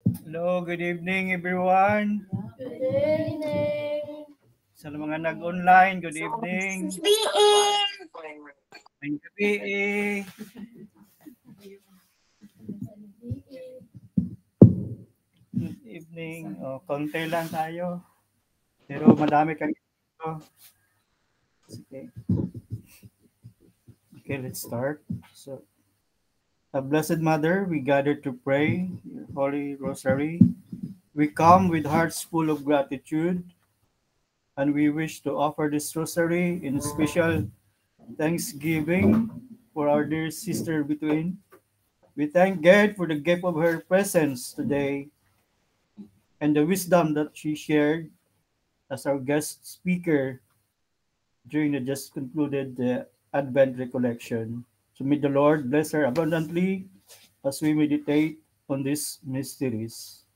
Hello, good evening everyone. Good evening. Sa mga nag-online, good evening. Ngayong gabi Good evening. Konti lang tayo. Pero madami kami dito. Sige. Okay, let's start. So, a Blessed Mother, we gather to pray your Holy Rosary. We come with hearts full of gratitude, and we wish to offer this rosary in special thanksgiving for our dear sister between. We thank God for the gift of her presence today and the wisdom that she shared as our guest speaker during the just concluded Advent recollection. So may the Lord bless her abundantly as we meditate on these mysteries.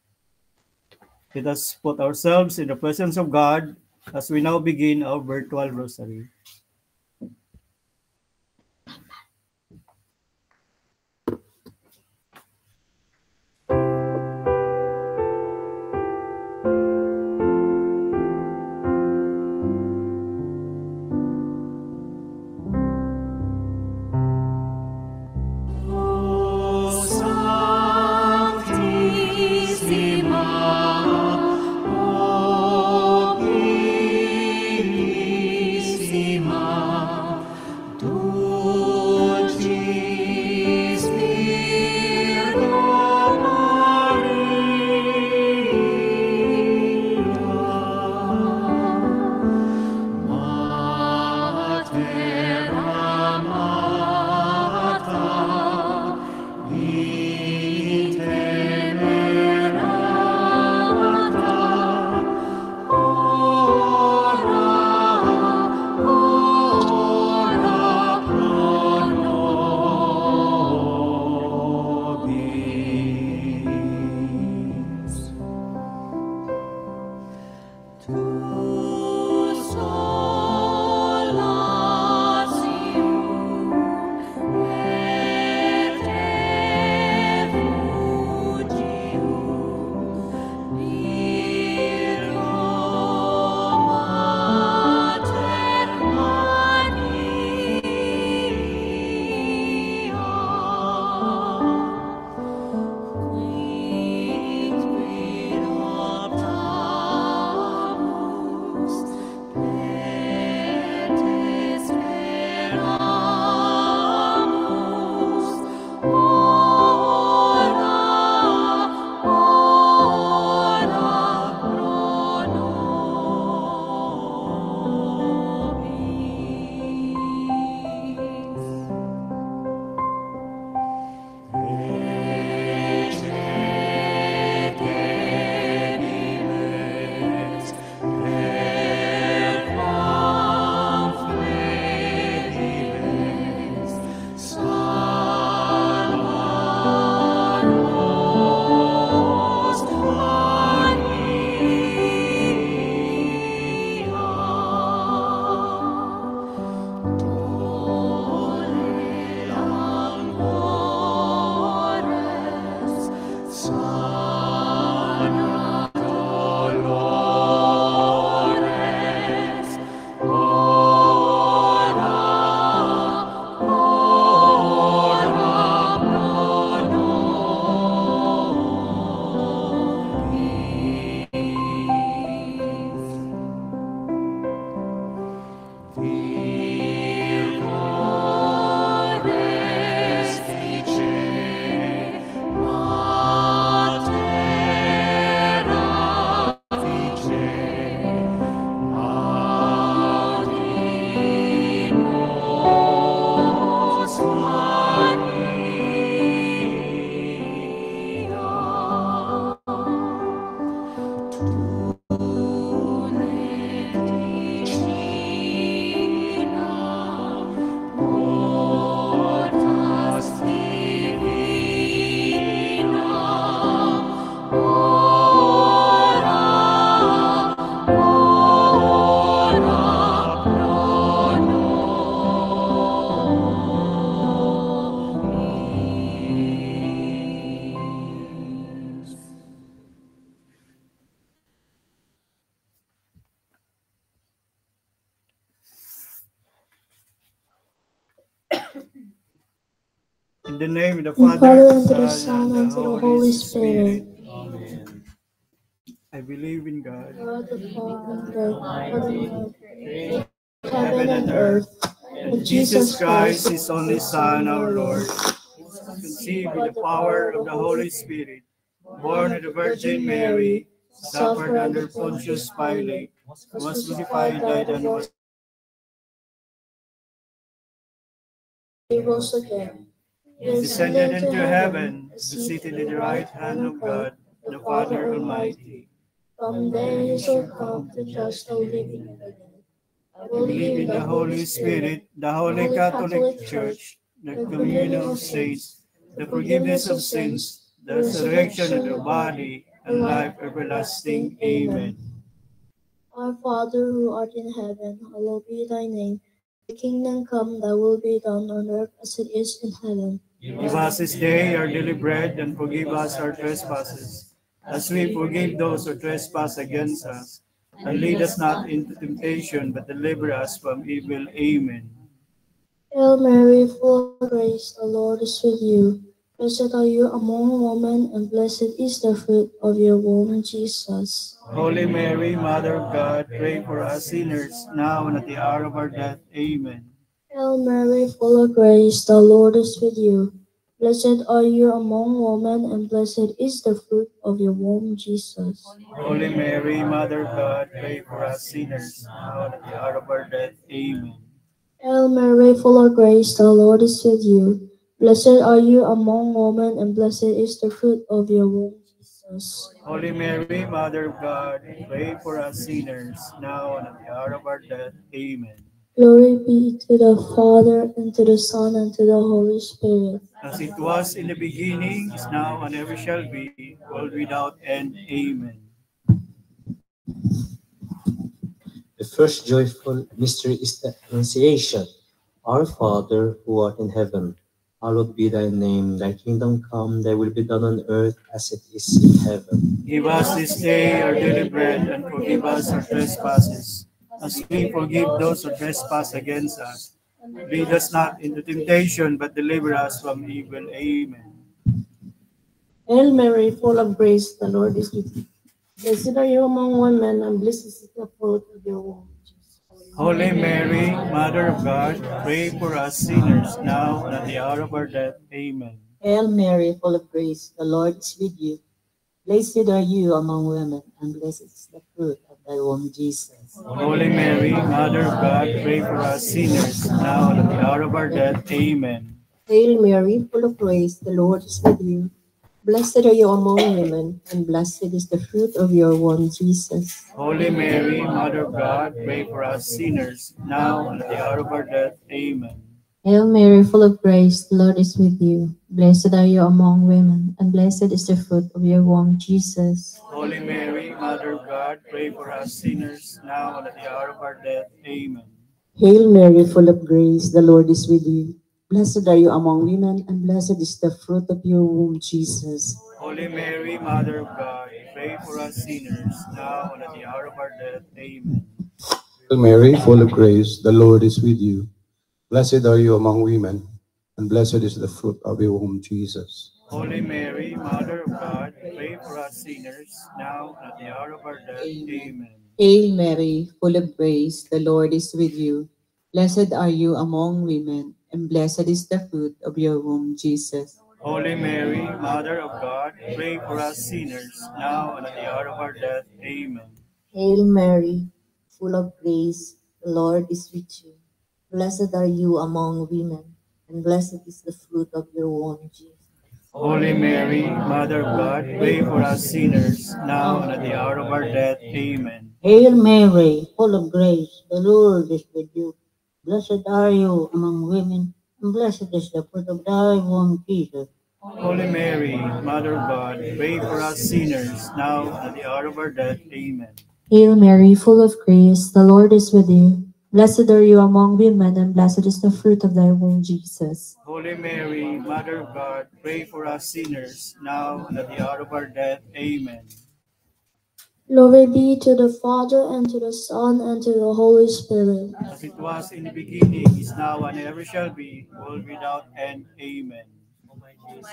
Let us put ourselves in the presence of God as we now begin our virtual rosary. In the name of the and Father, Father, and to the Son, Son, and and the to the Holy Holy Spirit. Spirit. Amen. I believe in God, God the Father, Almighty, creator of heaven heaven and and earth, earth, and Jesus Christ, His only Son, our Lord, conceived with the power of the Holy Spirit, born of the Virgin Mary, suffered under Pontius Pilate, was crucified, died, and was He rose again. He descended ascended into into heaven, heaven, is is seated seated at at the the right right hand hand of of God, God, the the Father Father Almighty. Almighty. From there he shall come to judge the living and the dead. I I believe believe in in the the Holy Holy Spirit, Spirit, the the Holy Holy Catholic Catholic Church, Church, the the communion communion of of saints, saints, the the forgiveness forgiveness of of sins, sins, the the resurrection of resurrection the of the body, body, and and life life everlasting. everlasting. Amen. Amen. Our Father who art in heaven, hallowed be thy name. Thy kingdom come, thy will be done on earth as it is in heaven. Give us this day our daily bread, and forgive us our trespasses, as we forgive those who trespass against us. And lead us not into temptation, but deliver us from evil. Amen. Hail Mary, full of grace, the Lord is with you. Blessed are you among women, and blessed is the fruit of your womb, Jesus. Holy Mary, Mother of God, pray for us sinners, now and at the hour of our death. Amen. Hail Mary, full of grace, the Lord is with you. Blessed are you among women, and blessed is the fruit of your womb, Jesus. Holy Mary, Mother of God, pray for us sinners, now and at the hour of our death. Amen. Hail Mary, full of grace, the Lord is with you. Blessed are you among women, and blessed is the fruit of your womb, Jesus. Holy Mary, Mother of God, pray for us sinners, now and at the hour of our death. Amen. Glory be to the Father, and to the Son, and to the Holy Spirit. As it was in the beginning, is now, and ever shall be, world without end. Amen. The first joyful mystery is the Annunciation. Our Father, who art in heaven, hallowed be thy name. Thy kingdom come, thy will be done on earth as it is in heaven. Give us this day our daily bread, and forgive us our trespasses, as we forgive those who trespass against us. Lead us not into temptation, but deliver us from evil. Amen. Hail Mary, full of grace, the Lord is with you. Blessed are you among women, and blessed is the fruit of your womb, Jesus. Holy Mary, Mother of God, pray for us sinners, now and at the hour of our death. Amen. Hail Mary, full of grace, the Lord is with you. Blessed are you among women, and blessed is the fruit of thy womb, Jesus. Holy Mary, Mother of God, pray for us sinners, now and at the hour of our death. Amen. Hail Mary, full of grace, the Lord is with you. Blessed are you among women, and blessed is the fruit of your womb, Jesus. Holy Mary, Mother of God, pray for us sinners, now and at the hour of our death. Amen. Hail Mary, full of grace, the Lord is with you. Blessed are you among women, and blessed is the fruit of your womb, Jesus. Holy Mary, Mother of God, pray for us sinners, now and at the hour of our death. Amen. Hail Mary, full of grace, the Lord is with you. Blessed are you among women, and blessed is the fruit of your womb, Jesus. Holy Mary, Mother of God, pray for us sinners, now and at the hour of our death. Amen. Hail Mary, full of grace, the Lord is with you. Blessed are you among women, and blessed is the fruit of your womb, Jesus. Holy Mary, Mother of God, pray for us sinners, now and at the hour of our death. Amen. Amen. Hail Mary, full of grace, the Lord is with you. Blessed are you among women, and blessed is the fruit of your womb, Jesus. Holy Mary, Mother of God, pray for us sinners, now and at the hour of our death. Amen. Hail Mary, full of grace, the Lord is with you. Blessed are you among women, and blessed is the fruit of your womb, Jesus. Holy Mary, Mother of God, pray for us sinners, now and at the hour of our death. Amen. Hail Mary, full of grace, the Lord is with you. Blessed are you among women, and blessed is the fruit of thy womb, Jesus. Holy Mary, Mother of God, pray for us sinners, now and at the hour of our death. Amen. Hail Mary, full of grace, the Lord is with you. Blessed are you among women, and blessed is the fruit of thy womb, Jesus. Holy Mary, Mother of God, pray for us sinners, now and at the hour of our death. Amen. Glory be to the Father, and to the Son, and to the Holy Spirit. As it was in the beginning, is now, and ever shall be, world without end. Amen.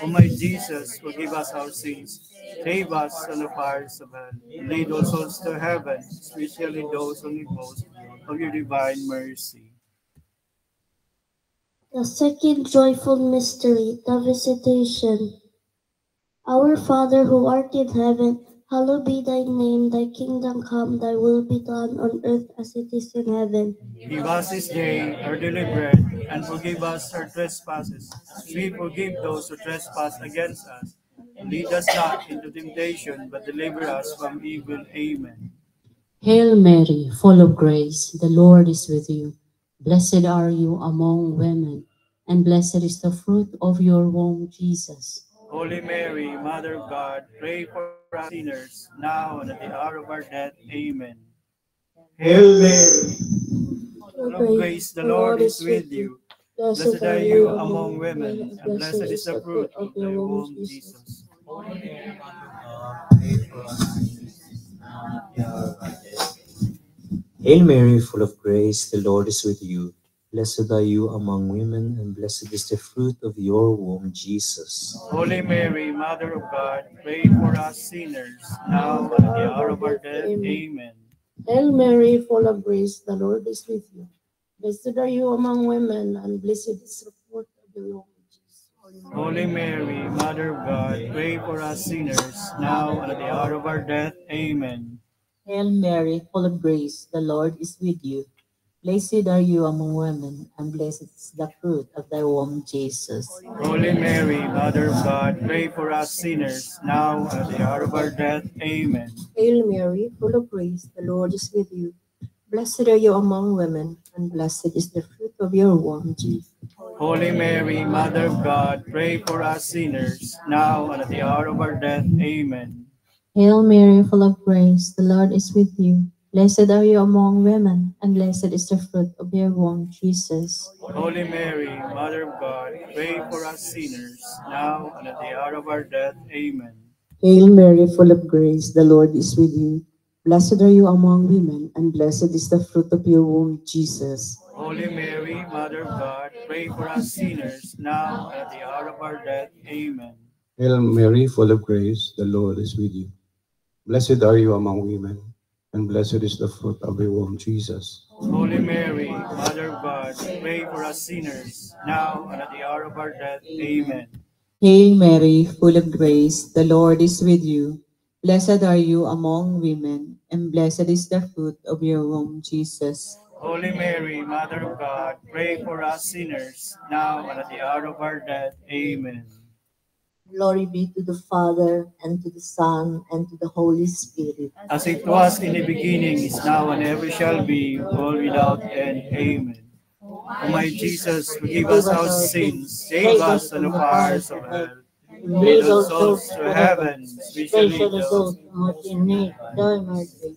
O my Jesus, forgive us our sins, save us from the fires of hell, and lead all souls to heaven, especially those on the most of your divine mercy. The second joyful mystery, the visitation. Our Father who art in heaven, hallowed be thy name, thy kingdom come, thy will be done on earth as it is in heaven. Give us this day our daily bread, and forgive us our trespasses, as we forgive those who trespass against us. And lead us not into temptation, but deliver us from evil. Amen. Hail Mary, full of grace, the Lord is with you. Blessed are you among women, and blessed is the fruit of your womb, Jesus. Holy Mary, Mother of God, pray for us sinners, now and at the hour of our death. Amen. Hail Mary, full of grace, the Lord is with you. Blessed are you among women, and blessed is the fruit of your womb, Jesus. Hail Mary, full of grace, the Lord is with you. Blessed are you among women, and blessed is the fruit of your womb, Jesus. Holy Mary, Mother of God, pray for us sinners, now and at the hour of our death. Amen. Hail Mary, full of grace, the Lord is with you. Blessed are you among women, and blessed is the fruit of your womb, Jesus. Holy Mary, Mother of God, pray for us sinners, now and at the hour of our death. Amen. Hail Mary, full of grace, the Lord is with you. Blessed are you among women, and blessed is the fruit of thy womb, Jesus. Holy Mary, Mother of God, pray for us sinners, now and at the hour of our death. Amen. Hail Mary, full of grace, the Lord is with you. Blessed are you among women, and blessed is the fruit of your womb, Jesus. Holy Mary, Mother of God, pray for us sinners, now and at the hour of our death. Amen. Hail Mary, full of grace, the Lord is with you. Blessed are you among women, and blessed is the fruit of your womb, Jesus. Holy Mary, Mother of God, pray for us sinners, now and at the hour of our death. Amen. Hail Mary, full of grace, the Lord is with you. Blessed are you among women, and blessed is the fruit of your womb, Jesus. Holy Mary, Mother of God, pray for us sinners, now and at the hour of our death. Amen. Hail Mary, full of grace, the Lord is with you. Blessed are you among women, and blessed is the fruit of your womb, Jesus. Holy Mary, Mother of God, pray for us sinners, now and at the hour of our death. Amen. Hail Mary, full of grace, the Lord is with you. Blessed are you among women, and blessed is the fruit of your womb, Jesus. Holy Mary, Mother of God, pray for us sinners, now and at the hour of our death. Amen. Glory be to the Father, and to the Son, and to the Holy Spirit. As it was in the beginning, is now, and ever shall be, world without end. Amen. O my Jesus, forgive us our sins, save us from the fires of hell. Lead all souls to heaven, especially those who are in need of thy mercy.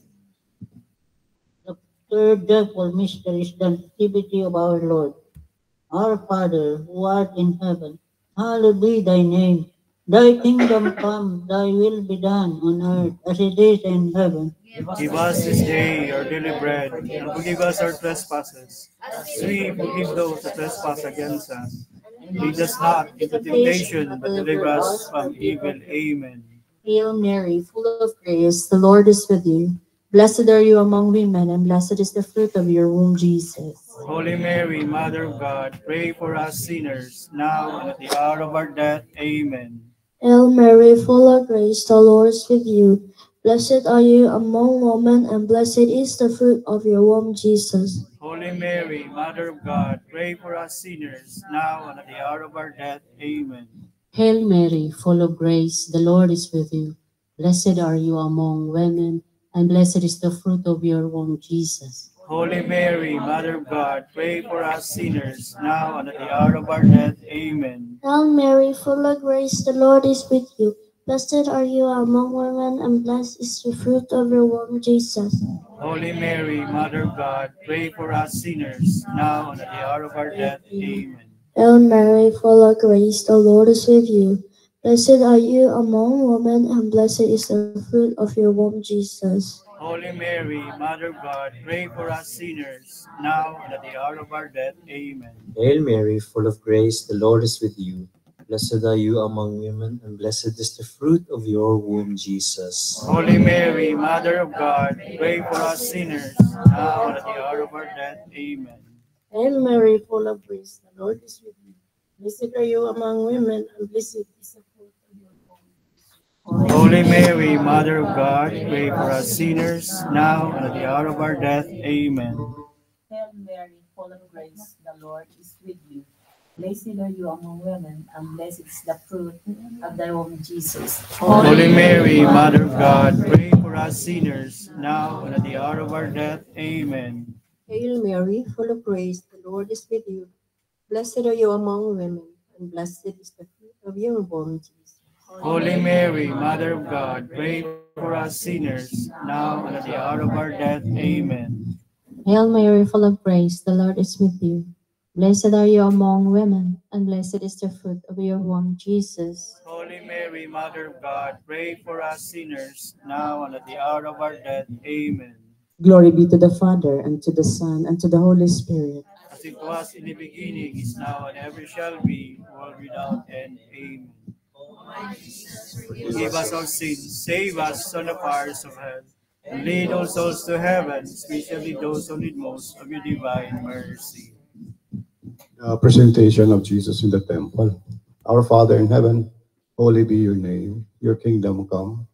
The third joyful mystery is the nativity of our Lord. Our Father, who art in heaven, hallowed be thy name. Thy kingdom come, thy will be done on earth as it is in heaven. Give us this day our daily bread, and forgive us our trespasses, as we forgive those who trespass against us. Lead us not into temptation, but deliver us from evil. Amen. Hail Mary, full of grace, the Lord is with you. Blessed are you among women, and blessed is the fruit of your womb, Jesus. Holy Mary, Mother of God, pray for us sinners, now and at the hour of our death. Amen. Hail Mary, full of grace, the Lord is with you. Blessed are you among women, and blessed is the fruit of your womb, Jesus. Holy Mary, Mother of God, pray for us sinners, now and at the hour of our death. Amen. Hail Mary, full of grace, the Lord is with you. Blessed are you among women, and blessed is the fruit of your womb, Jesus. Holy Mary, Mother of God, pray for us sinners, now and at the hour of our death. Amen. Hail Mary, full of grace, the Lord is with you. Blessed are you among women, and blessed is the fruit of your womb, Jesus. Holy Mary, Mother of God, pray for us sinners, now and at the hour of our death. Amen. Hail Mary, full of grace, the Lord is with you. Blessed are you among women, and blessed is the fruit of your womb, Jesus. Holy Mary, Mother of God, pray for us sinners, now and at the hour of our death. Amen. Hail Mary, full of grace, the Lord is with you. Blessed are you among women, and blessed is the fruit of your womb, Jesus. Holy Mary, Mother of God, pray for us sinners, now and at the hour of our death. Amen. Hail Mary, full of grace, the Lord is with you. Blessed are you among women, and blessed is the fruit of your womb. Holy Mary, Mother of God, pray for us sinners, now and at the hour of our death. Amen. Hail Mary, full of grace, the Lord is with you. Blessed are you among women, and blessed is the fruit of thy womb, Jesus. Holy Mary, Mother of God, pray for us sinners, now and at the hour of our death. Amen. Hail Mary, full of grace, the Lord is with you. Blessed are you among women, and blessed is the fruit of your womb, Jesus. Holy Mary, Mother of God, pray for us sinners, now and at the hour of our death. Amen. Hail Mary, full of grace, the Lord is with you. Blessed are you among women, and blessed is the fruit of your womb, Jesus. Holy Mary, Mother of God, pray for us sinners, now and at the hour of our death. Amen. Glory be to the Father, and to the Son, and to the Holy Spirit. As it was in the beginning, is now, and ever shall be, world without end. Amen. Forgive us our sins, save us from the fires of hell, and lead all souls to heaven, especially those who need most of your divine mercy. Presentation of Jesus in the temple. Our Father in heaven, holy be your name. Your kingdom come.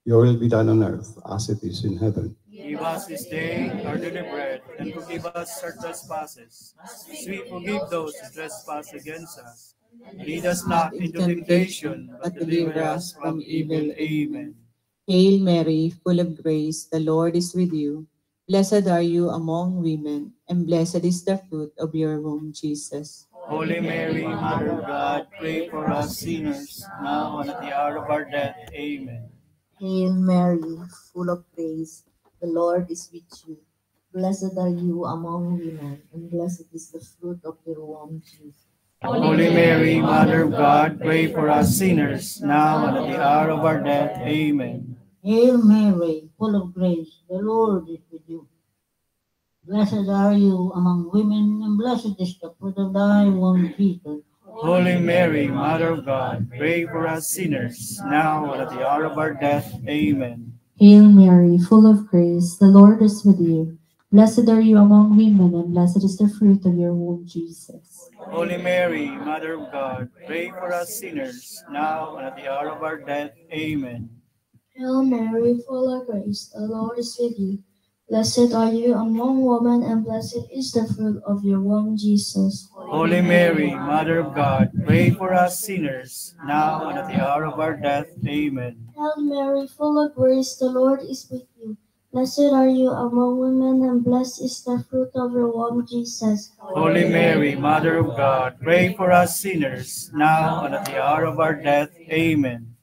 Your will be done on earth as it is in heaven. Give us this day our daily bread, and forgive us our trespasses, as we forgive those who trespass against us. Lead us not into temptation, but deliver us from evil. Amen. Hail Mary, full of grace, the Lord is with you. Blessed are you among women, and blessed is the fruit of your womb, Jesus. Holy Mary, Mother of God, pray for us sinners, now and at the hour of our death. Amen. Hail Mary, full of grace, the Lord is with you. Blessed are you among women, and blessed is the fruit of your womb, Jesus. Holy Mary, Mother of God, pray for us sinners, now and at the hour of our death. Amen. Hail Mary, full of grace, the Lord is with you. Blessed are you among women, and blessed is the fruit of thy womb, Jesus. Holy Mary, Mother of God, pray for us sinners, now and at the hour of our death. Amen. Hail Mary, full of grace, the Lord is with you. Blessed are you among women, and blessed is the fruit of your womb, Jesus. Holy Mary, Mother of God, pray for us sinners, now and at the hour of our death. Amen. Hail Mary, full of grace, the Lord is with you. Blessed are you among women, and blessed is the fruit of your womb, Jesus. Holy Mary, Mother of God, pray for us sinners, now and at the hour of our death. Amen. Hail Mary, full of grace, the Lord is with you. Blessed are you among women, and blessed is the fruit of your womb, Jesus. Holy Mary, Mother of God, pray for us sinners, now and at the hour of our death. Amen.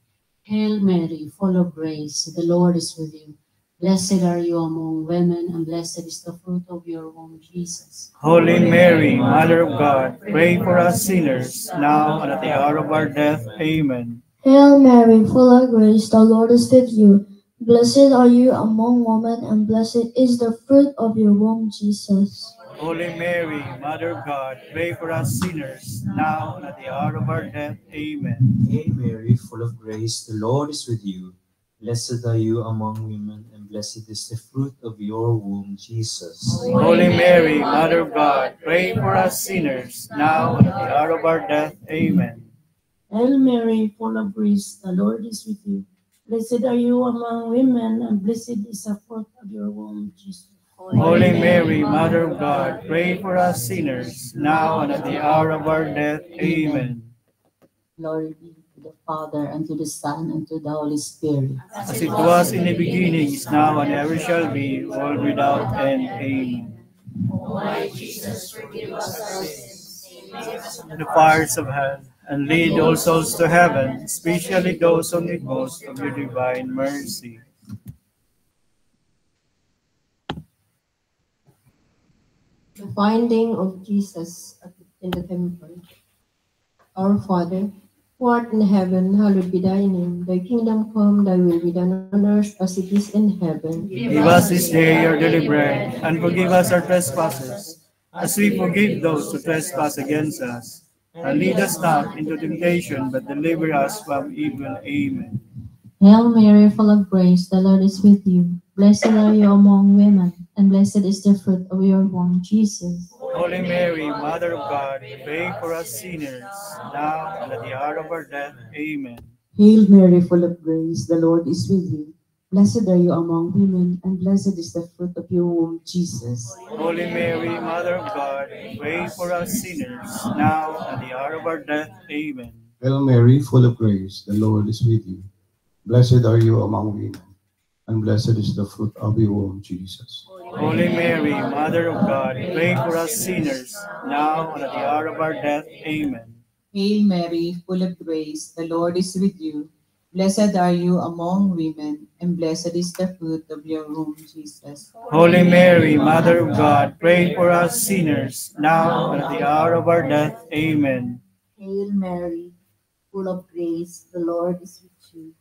Hail Mary, full of grace, the Lord is with you. Blessed are you among women, and blessed is the fruit of your womb, Jesus. Holy Mary, Mother of God, pray for us sinners, now and at the hour of our death. Amen. Hail Mary, full of grace, the Lord is with you. Blessed are you among women, and blessed is the fruit of your womb, Jesus. Holy Mary, Mother of God, pray for us sinners, now and at the hour of our death. Amen. Hail Mary, full of grace, the Lord is with you. Blessed are you among women, and blessed is the fruit of your womb, Jesus. Holy Mary, Mother of God, pray for us sinners, now and at the hour of our death. Amen. Hail Mary, full of grace, the Lord is with you. Blessed are you among women, and blessed is the fruit of your womb, Jesus. Holy Mary, Mother of God, pray for us sinners, now and at the hour of our death. Amen. Glory be to the Father, and to the Son, and to the Holy Spirit. As it was in the beginning, is now, and ever shall be, world without end. Amen. The fires of hell, and lead all souls to heaven, especially those who need most of your divine mercy. The finding of Jesus in the temple. Our Father, who art in heaven, hallowed be thy name. Thy kingdom come, thy will be done on earth as it is in heaven. Give us this day our daily bread, and forgive us our trespasses, as we forgive those who trespass against us. And lead us not into temptation, but deliver us from evil. Amen. Hail Mary, full of grace, the Lord is with you. Blessed are you among women, and blessed is the fruit of your womb, Jesus. Holy Mary, Mother of God, pray for us sinners, now and at the hour of our death. Amen. Hail Mary, full of grace, the Lord is with you. Blessed are you among women, and blessed is the fruit of your womb, Jesus. Holy Mary, Mother of God, pray for us sinners, now and at the hour of our death. Amen. Hail Mary, full of grace, the Lord is with you. Blessed are you among women, and blessed is the fruit of your womb, Jesus. Holy Mary, Mother of God, pray for us sinners, now and at the hour of our death. Amen. Hail Mary, full of grace, the Lord is with you. Blessed are you among women, and blessed is the fruit of your womb, Jesus. Holy Mary, Mother of God, pray for us sinners, now and at the hour of our death. Amen. Hail Mary, full of grace, the Lord is with you.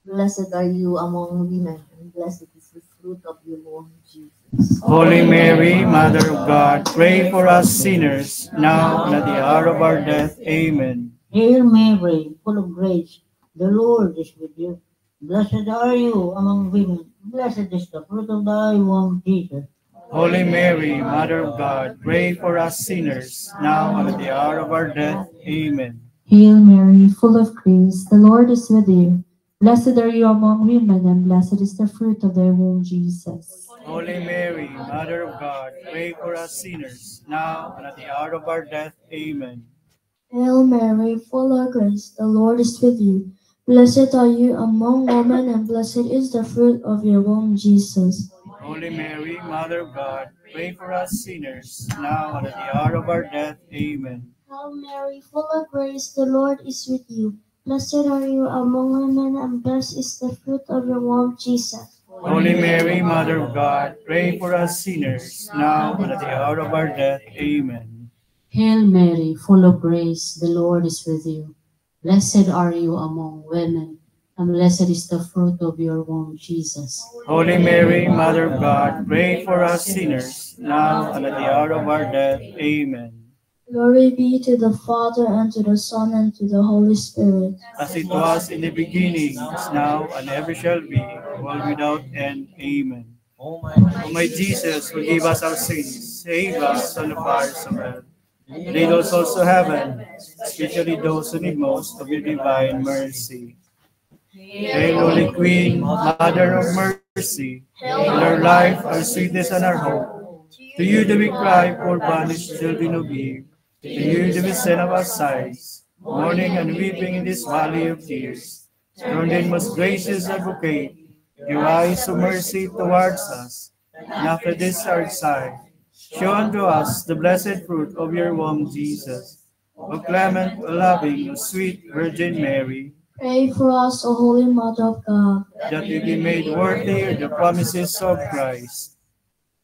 Blessed are you among women, and blessed is the fruit of your womb, Jesus. Holy Mary, Mother of God, pray for us sinners, now and at the hour of our death. Amen. Hail Mary, full of grace, the Lord is with you. Blessed are you among women, blessed is the fruit of thy womb, Jesus. Holy Mary, Mother of God, pray for us sinners, now and at the hour of our death. Amen. Hail Mary, full of grace, the Lord is with you. Blessed are you among women, and blessed is the fruit of thy womb, Jesus. Holy Mary, Mother of God, pray for us sinners, now and at the hour of our death. Amen. Hail Mary, full of grace, the Lord is with you. Blessed are you among women, and blessed is the fruit of your womb, Jesus. Holy Mary, Mother of God, pray for us sinners, now and at the hour of our death. Amen. Hail Mary, full of grace, the Lord is with you. Blessed are you among women, and blessed is the fruit of your womb, Jesus. Holy Mary, Mother of God, pray for us sinners, now and at the hour of our death. Amen. Hail Mary, full of grace, the Lord is with you. Blessed are you among women, and blessed is the fruit of your womb, Jesus. Holy Mary, Mother of God, pray for us sinners, now and at the hour of our death. Amen. Glory be to the Father, and to the Son, and to the Holy Spirit. As it was in the beginning, is now, and ever shall be, world without end. Amen. O my Jesus, forgive us our sins, save us from the fires of hell. Lead us also to heaven, especially those who need most of your divine mercy. Hail, Holy Queen, Mother of Mercy, hail our life, our sweetness, and our hope. To you do we cry, poor banished children of Eve. To you do we send up our sighs, mourning and weeping in this valley of tears. Turn then, most gracious Advocate, your eyes of mercy towards us, and after this our sigh, show unto us the blessed fruit of your womb, Jesus. O clement, O loving, O sweet Virgin Mary, Pray for us, O Holy Mother of God. that we be made worthy of the promises of Christ.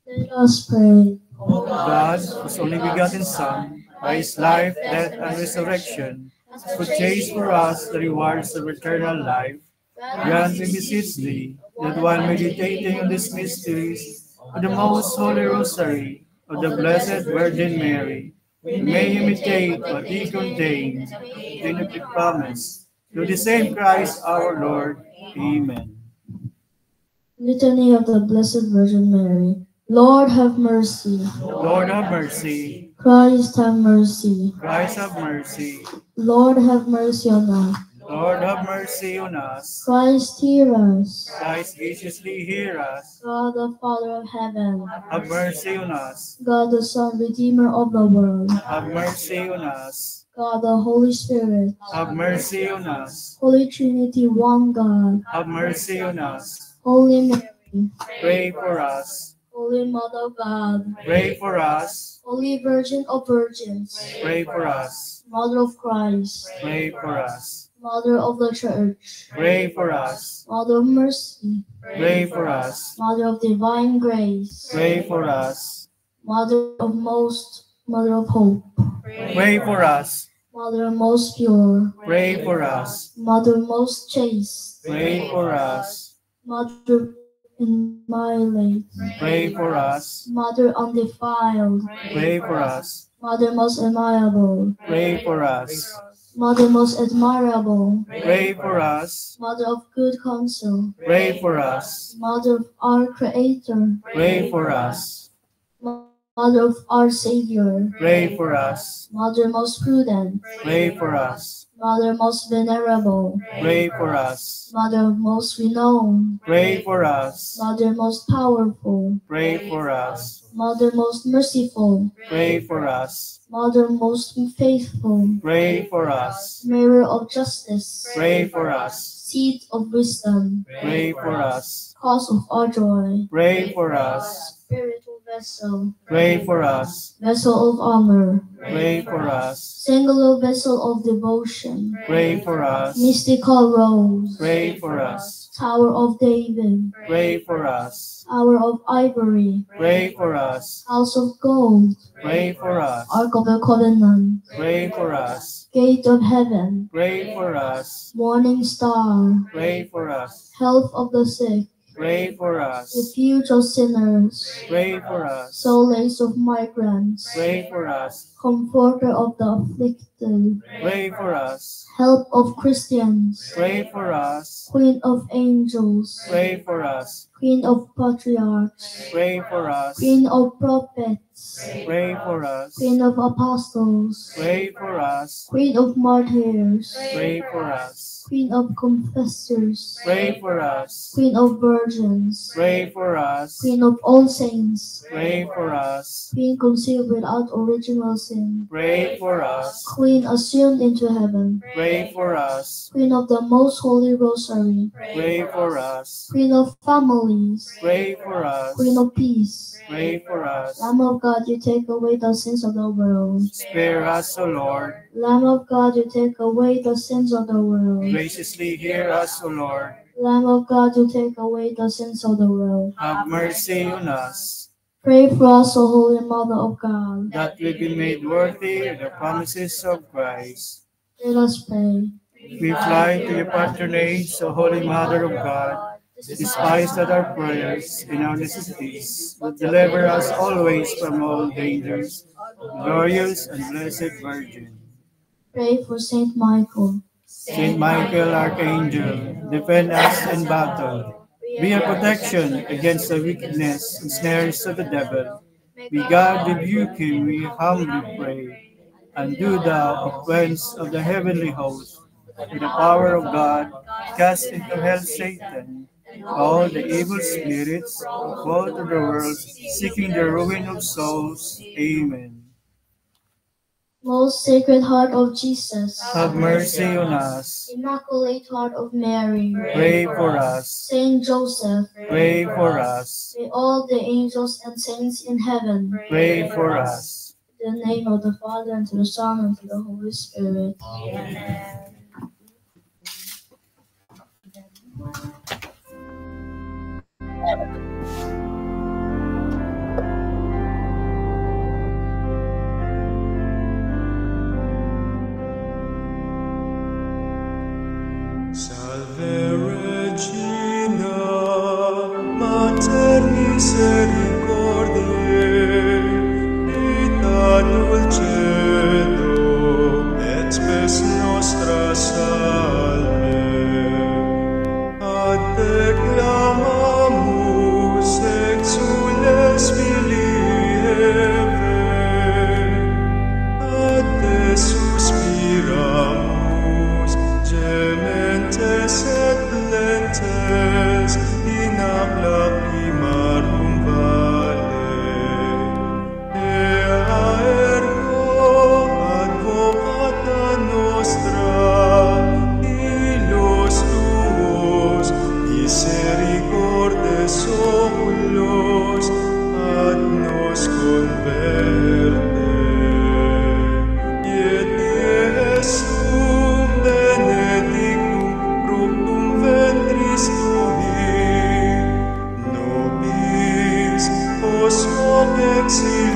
Let us pray. O God, whose only begotten Son, by his life, death, and resurrection, purchased for us the rewards of eternal life, grant, we beseech thee, that while meditating on these mysteries of the most holy rosary of the Blessed Virgin Mary, we may imitate what he contains in the promise. Through the same Christ our Lord. Amen. Litany of the Blessed Virgin Mary. Lord, have mercy. Lord have mercy. Christ, have mercy. Christ have mercy. Lord, have mercy on us. Lord have mercy on us. Christ, hear us. Christ graciously hear us. God, the Father of heaven. Have mercy on us. God, the Son, Redeemer of the world. Have mercy on us. God, the Holy Spirit. Have mercy on us. Holy Trinity, one God. Have mercy on us. Holy Mary. Pray for us. Holy Mother of God. Pray for us. Holy Virgin of Virgins. Pray for us. Mother of Christ. Pray for us. Mother of the Church. Pray for us. Mother of mercy. Pray for us. Mother of divine grace. Pray for us. Mother of hope. Pray for us. Mother most pure. Pray for us. Mother most chaste. Pray for us. Mother inviolate. Pray for us. Mother undefiled. Pray for us. Mother most admirable, pray for us. Mother most admirable, Pray for us. Mother of good counsel, Pray for us. Mother of our Creator, Pray for us. Mother of our Savior, Pray for us. Mother most prudent, Pray for us. Mother most venerable, Pray for us. Mother most renowned, Pray for us. Mother most powerful, Pray for us. Mother most merciful, Pray for us. Mother most faithful, Pray for us. Mirror of justice, Pray for us. Seat of wisdom, Pray for us. cause of our joy, Pray for us. spiritual vessel, Pray for us. vessel of honor, Pray for us. singular vessel of devotion, Pray for us. mystical rose, Pray for us. Tower of David, Pray for us. Tower of ivory, Pray for us. House of gold, Pray for us. Ark of the Covenant, Pray for us. Gate of heaven, Pray for us. Morning star, Pray for us. Health of the sick, Pray for us. Refuge of sinners, Pray for us. solace of migrants, Pray for us. Comforter of the afflicted, Pray for us. Help of Christians, Pray for us. Queen of angels, Pray for us. Queen of patriarchs, Pray for us. Queen of prophets, Pray for us. Queen of apostles, Pray for us. Queen of martyrs, Pray for us. Queen of confessors, Pray for us. Queen of virgins, Pray for us. Queen of all saints, Pray for us. Queen conceived without original sin, Pray for us. Queen assumed into heaven, Pray for us. Queen of the most holy rosary, Pray for us. Queen of families, Pray for us. Queen of peace, Pray for us. Lamb of God, you take away the sins of the world. Spare us, O Lord. Lamb of God, you take away the sins of the world. Graciously hear us, O Lord. Lamb of God, you take away the sins of the world. Have mercy on us, Pray for us, O Holy Mother of God. that we be made worthy of the promises of Christ. Let us pray. We fly to your patronage, O Holy Mother of God. Despise not our prayers and our necessities, but deliver us always from all dangers. Glorious and blessed Virgin. Pray for Saint Michael. Saint Michael, Archangel, defend us in battle. Be a protection against the wickedness and snares of the devil. May God rebuke him, we humbly pray. And do thou, O Prince of the heavenly host, with the power of God, cast into hell Satan, all the evil spirits who fall to the world, seeking the ruin of souls. Amen. Most Sacred Heart of Jesus. Have mercy on us. Immaculate Heart of Mary. Pray for us. Saint Joseph. Pray for us. May all the angels and saints in heaven. Pray for us. In the name of the Father, and to the Son, and to the Holy Spirit. Amen. Salve Regina, Mater misericordiae, vita dulcedo, et spes nostra salve. Ad te clamamus, exules filii Eve, ad te suspiramus, gementes et plentes, in ab lacrimarum vale. Ea ergo advocata nostra, illos tuos, misericordes oculos, ad nos converte. Et Iesum benedictum fructum ventris tui, nobis post hoc exilium